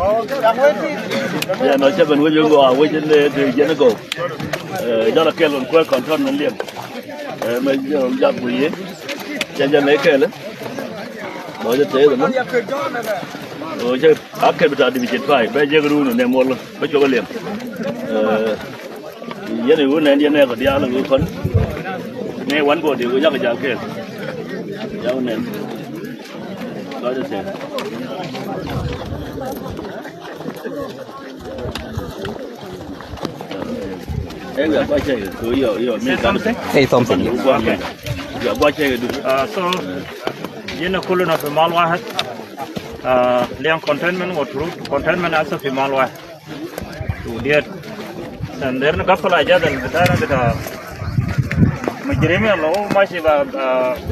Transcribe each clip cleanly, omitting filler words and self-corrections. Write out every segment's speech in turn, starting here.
ya nó sẽ bên với những người với những người dân nó go do là kêu luôn quên còn thon mình liền mình giờ quỷ dân lấy kêu lên nói cho thế rồi rồi chứ ác cái bây giờ đi bị chết phải bây giờ cái luôn này mua luôn bây giờ cái liền giờ này cái này có đi ăn là cái con này quán của thì cái giờ cái giờ kêu giờ này nói cho thế em gặp bao chơi cứ giờ mình làm Hey, something. giờ bao chơi được So, yun kulo na fimal wahat. Liang containment or root containment also fimal wahat. To dear, and then gapal aja dan kita majrimi lo masih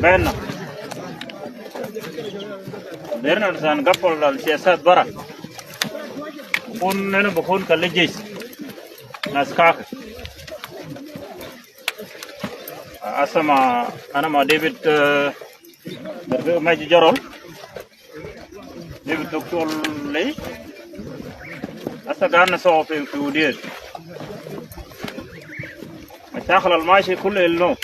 ben. Then san gapal dal siasat bara. Pun nene bukun kalejis. Naskah. Asama anama David Maji Jorol David Doctor Lay Asa Gana so في ودير مشاخل الماشي كله إلنا